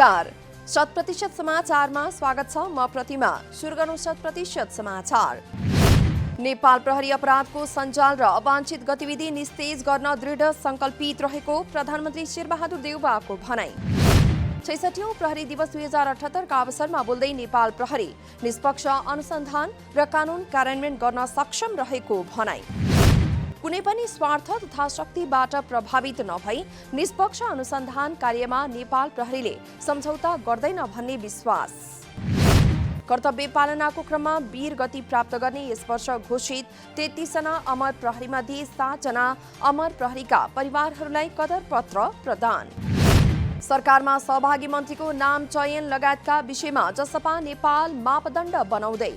नमस्कार, 100% समाचारमा स्वागत छ। म प्रतिमा। सुरु गरौँ 100% समाचार। नेपाल प्रहरी अपराधको सञ्जाल र अवाञ्छित गतिविधि निस्तेज गर्न दृढ संकल्पित रहेको प्रधानमन्त्री शेरबहादुर देउवाको भनाई। 66औं प्रहरी दिवस 2078 का अवसरमा बोल्दै नेपाल प्रहरी निष्पक्ष अनुसन्धान र कानून कार्यान्वयन गर्न सक्षम रहेको भनाई। कुनै पनि स्वार्थ तथा शक्तिबाट प्रभावित नभई निष्पक्ष अनुसन्धान कार्यमा नेपाल प्रहरीले सम्झौता गर्दैन भन्ने विश्वास। कर्तव्य पालनाको क्रममा वीर गति प्राप्त गर्ने यस वर्ष घोषित 33 जना अमर प्रहरीमध्ये 7 जना अमर प्रहरीका परिवारहरूलाई कदर पत्र प्रदान। सरकारमा सहभागी मन्त्रीको नाम चयन लगायतका विषयमा जसपा नेपाल मापदण्ड बनाउँदै।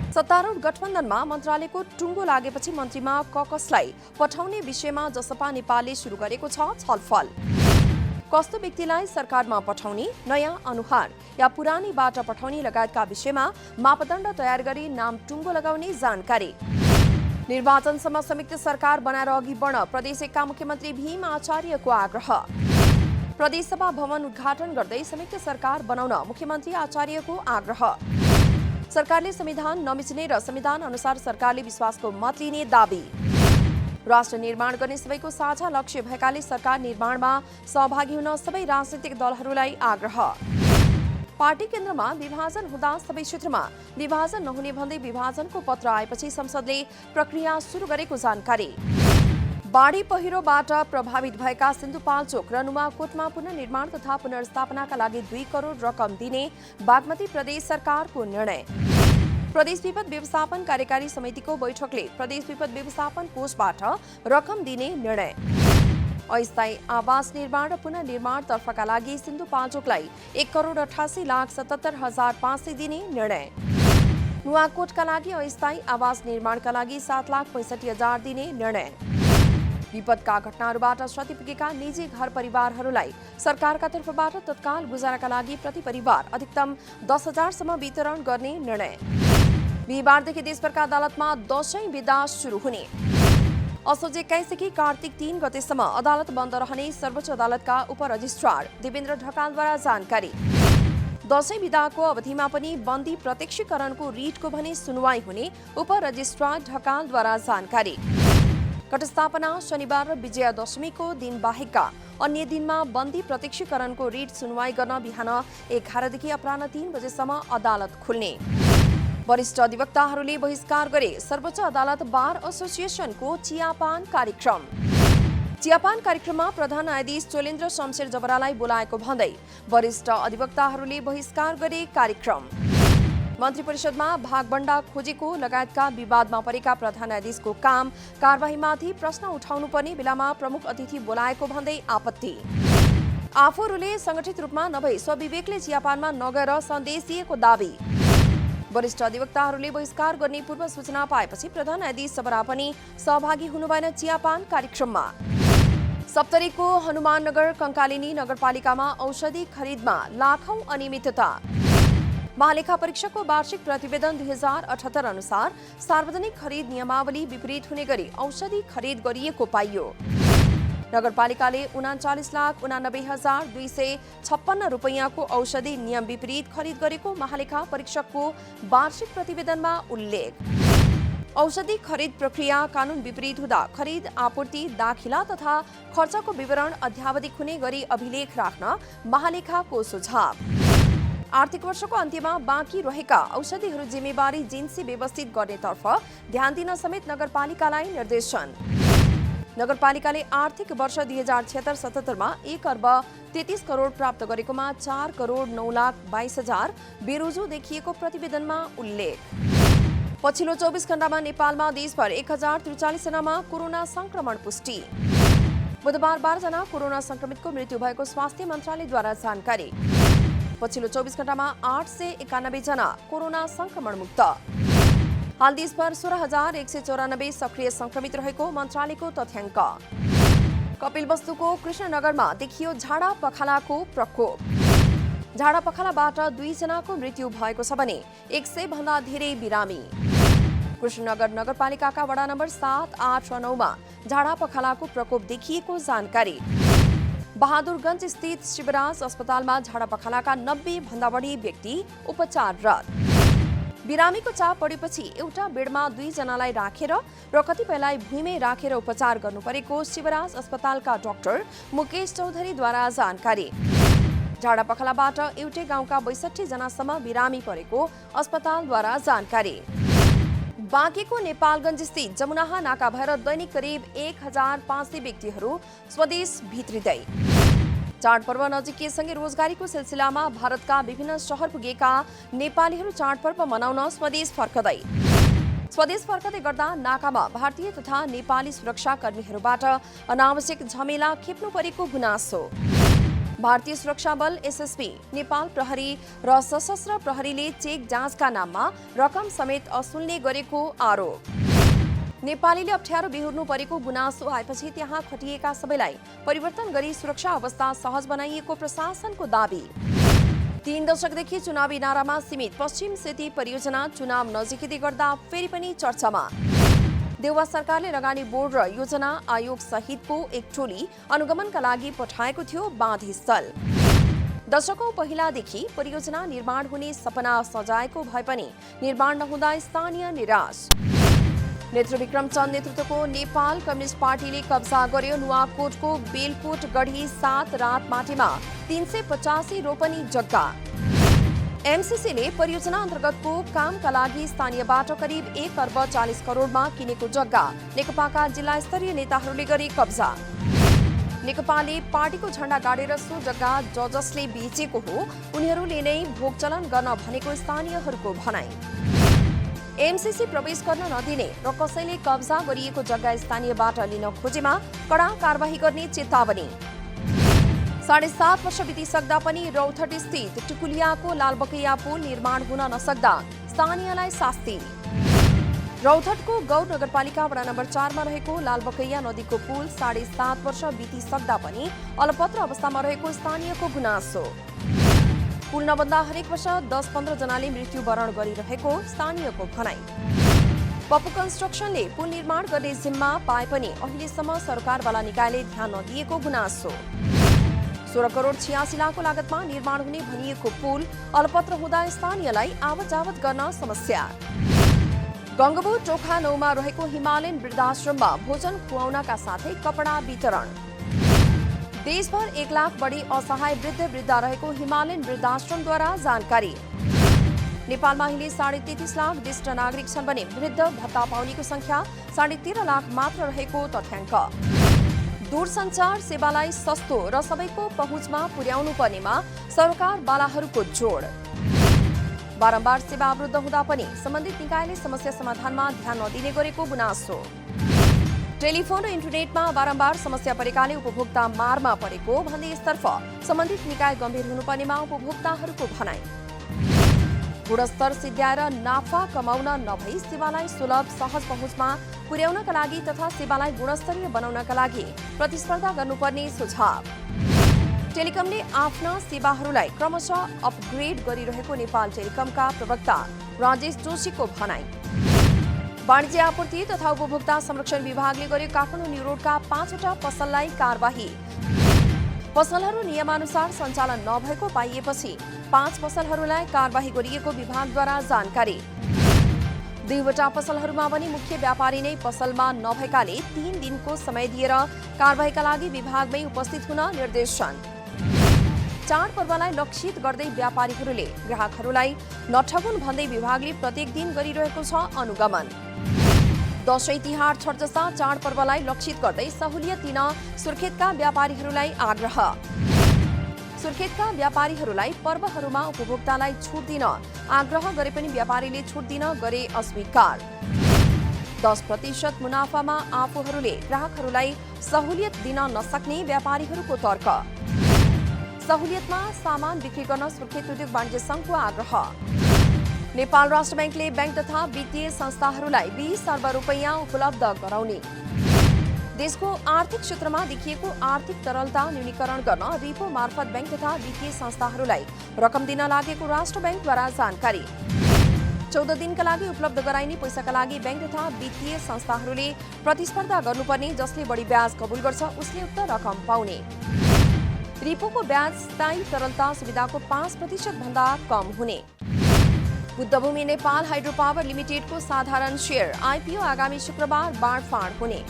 सत्तारूढ गठबन्धनमा मन्त्रालयको टुङ्गो लागेपछि मन्त्रीमा ककसलाई पठाउने विषयमा जसपा नेपालले सुरु गरेको छ छलफल। कस्तो व्यक्तिलाई सरकारमा पठाउने, नयाँ अनुहार या पुरानीबाट पठाउने लगायतका विषयमा मापदण्ड तयार गरी नाम टुङ्गो लगाउने जानकारी। निर्वाचनसम्म संयुक्त सरकार बनाएर अघि बढ्न प्रदेश एकका मुख्यमन्त्री भीम आचार्यको आग्रह। प्रदेशसभा भवन उद्घाटन गर्दै संयुक्त सरकार बनाउन मुख्यमन्त्री आचार्यको आग्रह। सरकारले संविधान नमिच्ने र संविधान अनुसार सरकारले विश्वासको मत लिने दाबी। राष्ट्र निर्माण गर्ने सबैको साझा लक्ष्य भएकाले सरकार निर्माणमा सहभागी हुन सबै राजनीतिक दलहरूलाई आग्रह। पार्टी केन्द्रमा विभाजन हुँदा सबै क्षेत्रमा विभाजन नहुने भन्दै विभाजनको पत्र आएपछि संसदले प्रक्रिया सुरु गरेको जानकारी। बाढी पहिरोबाट प्रभावित भएका सिन्धुपाल्चोक र नुवाकोटमा पुनर्निर्माण तथा पुनर्स्थापनाका लागि 2 करोड रकम दिने बागमती प्रदेश सरकारको निर्णय। प्रदेश विपद व्यवस्थापन कार्यकारी समितिको बैठकले प्रदेश विपद व्यवस्थापन कोषबाट रकम दिने निर्णय। अस्थायी आवास निर्माण र पुनर्निर्माणतर्फका लागि सिन्धुपाल्चोकलाई 1,88,77,500 दिने निर्णय। नुवाकोटका लागि अस्थायी आवास निर्माणका लागि 7,65,000 दिने निर्णय। विपदका घटनाहरूबाट क्षति पुगेका निजी घर परिवारहरूलाई सरकारका तर्फबाट तत्काल गुजाराका लागि प्रति परिवार अधिकतम 10,000 सम्म वितरण गर्ने निर्णय। बिहीबारदेखि देशभरका अदालतमा दशैं बिदा सुरु हुने। असोज 21 देखि कार्तिक 3 गतेसम्म अदालत बन्द रहने सर्वोच्च अदालतका उपरजिस्ट्रार देवेन्द्र ढकालद्वारा जानकारी। दशैं बिदाको अवधिमा पनि बन्दी प्रत्यक्षीकरणको रिटको भने सुनवाई हुने उपरजिस्ट्रार ढकालद्वारा जानकारी। घटस्थापना शनिबार र विजयादशमीको दिन बाहेकका अन्य दिनमा बन्दी प्रत्यक्षीकरणको रिट सुनवाई गर्न बिहान 11 देखि अपराह्न 3 बजेसम्म अदालत खुल्ने। वरिष्ठ अधिवक्ताहरूले बहिष्कार गरे सर्वोच्च अदालत बार एसोसिएसनको चियापान कार्यक्रम। चियापान कार्यक्रममा प्रधान न्यायाधीश चोलेन्द्र शमशेर जबरालाई बोलाएको भन्दै वरिष्ठ अधिवक्ताहरूले बहिष्कार गरे कार्यक्रम। मन्त्री परिषदमा भागबण्डा खोजेको लगायतका विवादमा परेका प्रधान न्यायाधीशको काम कारबाहीमाथि प्रश्न उठाउनु पर्ने बेलामा प्रमुख अतिथि बोलाएको भन्दै आपत्ति। आफूहरूले संगठित रूपमा नभई स्वविवेकले चियापानमा नगएर सन्देश दिएको दावी। वरिष्ठ अधिवक्ताहरूले बहिष्कार गर्ने पूर्व सूचना पाएपछि प्रधान न्यायाधीश जबरा पनि सहभागी हुनुभएन चियापान कार्यक्रममा। सप्तरीको हनुमाननगर कंकालिनी नगरपालिकामा औषधि खरिदमा लाखौं अनियमितता। महालेखा परीक्षकको वार्षिक प्रतिवेदन 2078 अनुसार सार्वजनिक खरिद नियमावली विपरीत हुने गरी औषधि खरिद गरिएको पाइयो। नगरपालिकाले 39,89,256 रुपैयाँको औषधि नियम विपरीत खरिद गरेको महालेखा परीक्षकको वार्षिक प्रतिवेदनमा उल्लेख। औषधि खरिद प्रक्रिया कानून विपरीत हुँदा खरिद आपूर्ति दाखिला तथा खर्चको विवरण अध्यावधिक हुने गरी अभिलेख राख्न महालेखाको सुझाव। आर्थिक वर्षको अन्त्यमा बाँकी रहेका औषधिहरू जिम्मेवारी जिन्सी व्यवस्थित गर्नेतर्फ ध्यान दिन समेत नगरपालिकालाई निर्देशन। नगरपालिकाले आर्थिक वर्ष 2076-77 मा 1 अर्ब 33 करोड प्राप्त गरेकोमा 4 करोड 9,22,000 बेरोजो देखिएको प्रतिवेदनमा उल्लेख। पछिल्लो 24 घण्टामा नेपालमा देशभर 1,043 जनामा कोरोना संक्रमण पुष्टि। बुधबार 12 जना कोरोना संक्रमितको मृत्यु भएको स्वास्थ्य मन्त्रालयद्वारा जानकारी। पछिल्लो 24 घण्टामा 891 जना कोरोना संक्रमण मुक्त। हाल देशभर 16,194 सक्रिय संक्रमित रहेको मन्त्रालयको तथ्याङ्क। कपिलवस्तुको कृष्णनगरमा देखियो झाडा पखालाको प्रकोप। झाडा पखालाबाट 2 जनाको मृत्यु भएको छ भने 100 भन्दा धेरै बिरामी। कृष्णनगर नगरपालिकाका वडा नम्बर 7, 8 र 9 मा झाडा पखालाको प्रकोप देखिएको जानकारी। बहादुरगञ्ज स्थित शिवराज अस्पतालमा झाडापखालाका 90 भन्दा बढी व्यक्ति उपचाररत। बिरामीको चाप बढेपछि एउटा बेडमा 2 जनालाई राखेर र कतिपयलाई भुइँमै राखेर उपचार गर्नुपरेको शिवराज अस्पतालका डाक्टर मुकेश चौधरीद्वारा जानकारी। झाडापखालाबाट एउटै गाउँका 62 जनासम्म बिरामी परेको अस्पतालद्वारा जानकारी। बाँकेको नेपालगञ्ज स्थित जमुनाहा नाका भएर दैनिक करिब 1500 व्यक्तिहरू स्वदेश भित्रिँदै। चाडपर्व नजिकिएसँगै रोजगारीको सिलसिलामा भारतका विभिन्न शहर पुगेका नेपालीहरू चाडपर्व मनाउन स्वदेश फर्कदै गर्दा नाकामा भारतीय तथा नेपाली सुरक्षाकर्मीहरूबाट अनावश्यक झमेला खेप्नु परेको गुनासो। भारतीय सुरक्षा बल एसएसबी, नेपाल प्रहरी र सशस्त्र प्रहरीले चेक जाँचका नाममा रकम समेत असुल्ने गरेको आरोप। नेपालीले अप्ठ्यारो बेहोर्नु परेको गुनासो आएपछि त्यहाँ खटिएका सबैलाई परिवर्तन गरी सुरक्षा अवस्था सहज बनाइएको प्रशासनको दाबी। 3 दशकदेखि चुनावी नारामा सीमित पश्चिम सेती परियोजना चुनाव नजिकै गर्दा फेरि पनि चर्चामा। देउवा सरकारले लगानी बोर्ड र योजना आयोग सहितको एक टोली अनुगमनका लागि पठाएको थियो बाँधस्थल। दशकौं पहिलादेखि परियोजना निर्माण हुने सपना सजाएको भए पनि निर्माण नहुँदा स्थानीय निराश। नेत्र विक्रम चन्द नेतृत्वको नेपाल कम्युनिस्ट पार्टीले कब्जा गर्यो नुवाकोटको बेलकोट गढी 7 रात माटीमा 385 रोपनी जग्गा। एमसीसीले परियोजना अन्तर्गतको कामका लागि स्थानीयबाट करिब 1 अर्ब 40 करोडमा किनेको जग्गा नेकपाका जिल्ला स्तरीय नेताहरूले गरे कब्जा। नेकपाले पार्टीको झण्डा गाडेर सो जग्गा जसले बेचेको हो उनीहरूले नै भोगचलन गर्न भनेको स्थानीयहरूको भनाइ। एमसीसी प्रवेश गर्न नदिने र कसैले कब्जा गरिएको जग्गा स्थानीयबाट लिन खोजेमा कड़ा कारबाही गर्ने चेतावनी। 7.5 वर्ष बितिसक्दा पनि रौथट स्थित टुकुलियाको लालबकैया पुल निर्माण हुन नसक्दा स्थानीयलाई शास्ति। रौथटको गौर नगरपालिका वडा नम्बर 4 मा रहेको लालबकैया नदीको पुल 7.5 वर्ष बितिसक्दा पनि अलपत्र अवस्थामा रहेको स्थानीयको गुनासो। पुल नबन्दा हरेक वर्ष 10-15 जनाले मृत्युवरण गरिरहेको स्थानीयको भनाइ। पप्पू कन्स्ट्रक्सनले पुल निर्माण गर्ने जिम्मा पाए पनि अहिलेसम्म सरकारवाला निकायले ध्यान नदिएको गुनासो। 16 करोड 86 लाखको लागतमा निर्माण हुने भनिएको पुल अलपत्र हुँदा स्थानीयलाई आवत जावत गर्न समस्या। गङ्गबु टोखा 9 मा रहेको हिमालयन वृद्धाश्रममा भोजन खुवाउनका साथै कपडा वितरण। देशभर 1 लाख बढी असहाय वृद्धा रहेको हिमालयन वृद्धाश्रमद्वारा जानकारी। नेपालमा अहिले 33.5 लाख ज्येष्ठ नागरिक छन् भने वृद्ध भत्ता पाउनेको संख्या 13.5 लाख मात्र रहेको तथ्याङ्क। दूरसञ्चार सेवालाई सस्तो र सबैको पहुँचमा पुर्याउनु पर्नेमा सरकारवालाहरूको जोड। बारम्बार सेवा अवरुद्ध हुँदा पनि सम्बन्धित निकायले समस्या समाधानमा ध्यान नदिने गरेको गुनासो। टेलिफोन र इन्टरनेटमा बारम्बार समस्या परेकाले उपभोक्ता मारमा परेको भन्दै यसतर्फ सम्बन्धित निकाय गम्भीर हुनुपर्नेमा उपभोक्ताहरूको भनाइ। गुणस्तर सिद्ध्याएर नाफा कमाउन नभई सेवालाई सुलभ सहज पहुँचमा पुर्याउनका लागि तथा सेवालाई गुणस्तरीय बनाउनका लागि प्रतिस्पर्धा गर्नुपर्ने सुझाव। टेलिकमले आफ्ना सेवाहरूलाई क्रमशः अपग्रेड गरिरहेको नेपाल टेलिकमका प्रवक्ता राजेश जोशीको भनाइ। वाणिज्य आपूर्ति तथा उपभोक्ता संरक्षण विभागले गर्यो काठमाडौँ न्यू रोडका 5वटा पसललाई कारबाही। पसलहरू नियमानुसार सञ्चालन नभएको पाइएपछि 5 पसलहरूलाई कारबाही गरिएको विभागद्वारा जानकारी। 2वटा पसलहरूमा पनि मुख्य व्यापारी नै पसलमा नभएकाले 3 दिनको समय दिएर कारबाहीका लागि विभागमै उपस्थित हुन निर्देशन। चाडपर्वलाई लक्षित गर्दै व्यापारीहरूले ग्राहकहरूलाई नठगुन् भन्दै विभागले प्रत्येक दिन गरिरहेको छ अनुगमन। दशैं तिहार छठ जस्ता चाडपर्वलाई लक्षित गर्दै सहुलियत दिन सुर्खेतका व्यापारीहरूलाई आग्रह। सुर्खेतका व्यापारीहरूलाई पर्वहरूमा उपभोक्तालाई छुट दिन आग्रह गरे पनि व्यापारीले छुट दिन गरे अस्वीकार। 10% मुनाफामा आफूहरूले ग्राहकहरूलाई सहुलियत दिन नसक्ने व्यापारीहरूको तर्क। सहुलियतमा सामान बिक्री गर्न सुर्खेत उद्योग वाणिज्य संघको आग्रह। नेपाल राष्ट्र बैंकले बैंक तथा वित्तीय संस्थाहरूलाई 20 अर्ब रुपैयाँ उपलब्ध गराउने। देशको आर्थिक क्षेत्रमा देखिएको आर्थिक तरलता न्यूनीकरण गर्न रिपो मार्फत बैंक तथा वित्तीय संस्थाहरूलाई रकम दिन लागेको राष्ट्र बैंकद्वारा जानकारी। 14 दिनका लागि उपलब्ध गराइने पैसाका लागि बैंक तथा वित्तीय संस्थाहरूले प्रतिस्पर्धा गर्नुपर्ने, जसले बढी ब्याज कबुल गर्छ उसले उक्त रकम पाउने। रिपोको ब्याज स्थायी तरलता सुविधाको 5% भन्दा कम हुने। बुद्धभूमि नेपाल हाइड्रो पावर लिमिटेडको साधारण शेयर आइपिओ आगामी शुक्रबार बाँडफाँड हुने।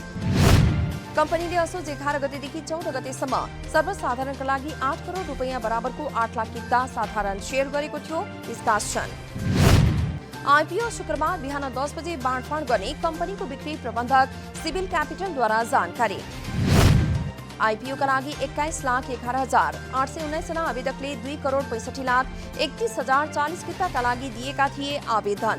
कम्पनीले असोज 11 गतेदेखि 14 गतेसम्म सर्वसाधारणका लागि 8 करोड रुपैयाँ बराबरको 8 लाख किता साधारण शेयर गरेको थियो। निष्कासन। आइपिओ शुक्रबार बिहान 10 बजे बाँडफाँड गर्ने कम्पनीको बिक्री प्रबन्धक सिभिल क्यापिटलद्वारा जानकारी। आइपिओका लागि 21,11,819 जना आवेदकले 2 करोड 65,31,040 किताका लागि दिएका थिए आवेदन।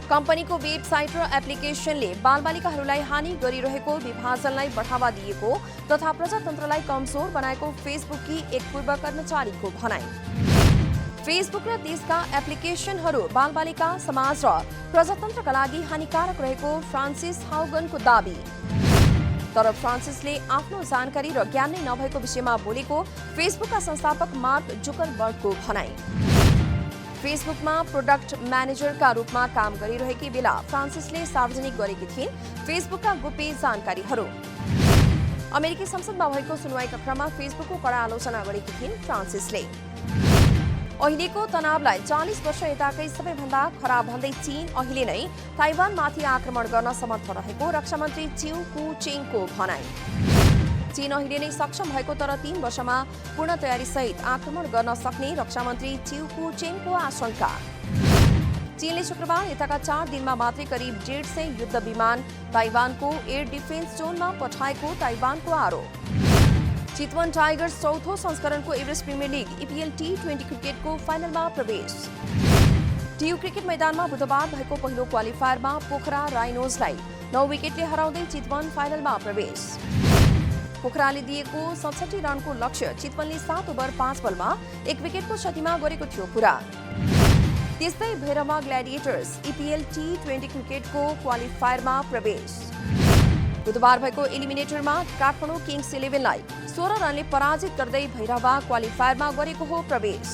कम्पनीको वेबसाइट र एप्लिकेशनले बालबालिकाहरूलाई हानि गरिरहेको विभाजनलाई बढ़ावा दिएको तथा प्रजातन्त्रलाई कमजोर बनाएको फेसबुककी एक पूर्व कर्मचारीको भनाई। फेसबुक र त्यसका एप्लिकेशनहरू बालबालिका समाज र प्रजातन्त्रका लागि हानिकारक रहेको फ्रान्सिस हाउगनको दाबी। तर फ्रान्सिसले आफ्नो जानकारी र ज्ञान नै नभएको विषयमा बोलेको फेसबुकका संस्थापक मार्क जुकरबर्गको भनाई। फेसबुकमा प्रोडक्ट म्यानेजरका रूपमा काम गरिरहेकी बेला फ्रान्सिसले सार्वजनिक गरेकी थिइन् फेसबुकका गोप्य जानकारीहरू। अमेरिकी संसदमा भएको सुनवाईका क्रममा फेसबुकको कड़ा आलोचना गरेकी थिइन् फ्रान्सिसले। अहिलेको तनावलाई 40 वर्ष यताकै सबैभन्दा खराब भन्दै चीन अहिले नै ताइवानमाथि आक्रमण गर्न समर्थ रहेको रक्षा मन्त्री चिउ कु चेङको भनाई। चीन अहिले नै सक्षम भएको तर 3 वर्षमा पूर्ण तयारी सहित आक्रमण गर्न सक्ने रक्षा मन्त्री चिउ कु चेङको आशंका। चीनले शुक्रबार यताका 4 दिनमा मात्रै करिब 150 युद्ध विमान ताइवानको एयर डिफेन्स जोनमा पठाएको ताइवानको आरोप। चितवन टाइगर्स चौथो संस्करणको Everest premier league EPL T20 क्रिकेटको फाइनलमा प्रवेश। टियु क्रिकेट मैदानमा बुधबार भएको पहिलो क्वालिफायरमा पोखरा राइनोजलाई 9 विकेटले हराउँदै चितवन फाइनलमा प्रवेश। पोखराले दिएको 67 रनको लक्ष्य चितवनले 7 ओभर 5 बलमा 1 विकेटको क्षतिमा गरेको थियो पूरा। त्यस्तै भैरवा ग्ल्याडिएटर्स इपिएल T20 क्रिकेटको क्वालिफायरमा प्रवेश। बुधबार भएको एलिमिनेटरमा काठमाडौँ किङ्स 11लाई 16 रनले पराजित गर्दै भैरवा क्वालिफायरमा गरेको हो प्रवेश।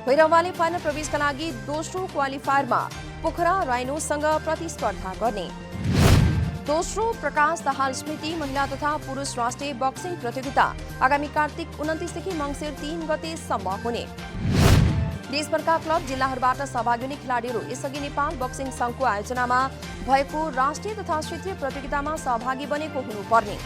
भैरवाले फाइनल प्रवेशका लागि दोस्रो क्वालिफायरमा पोखरा राइनोसँग प्रतिस्पर्धा गर्ने। दोस्रो प्रकाश दाहाल स्मृति महिला तथा पुरुष राष्ट्रिय बक्सिङ प्रतियोगिता आगामी कार्तिक 29 देखि मङ्सिर 3 गतेसम्म हुने। देशभरका क्लब जिल्लाहरूबाट सहभागी हुने खेलाडीहरू यसअघि नेपाल बक्सिङ संघको आयोजनामा भएको राष्ट्रिय तथा क्षेत्रीय प्रतियोगितामा सहभागी बनेको हुनुपर्ने।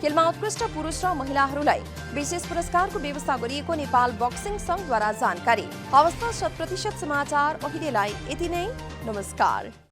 खेलमा उत्कृष्ट पुरुष र महिलाहरूलाई विशेष पुरस्कारको व्यवस्था गरिएको नेपाल बक्सिङ संघद्वारा जानकारी। हवस् त 100% समाचार अहिलेलाई यति नै। नमस्कार।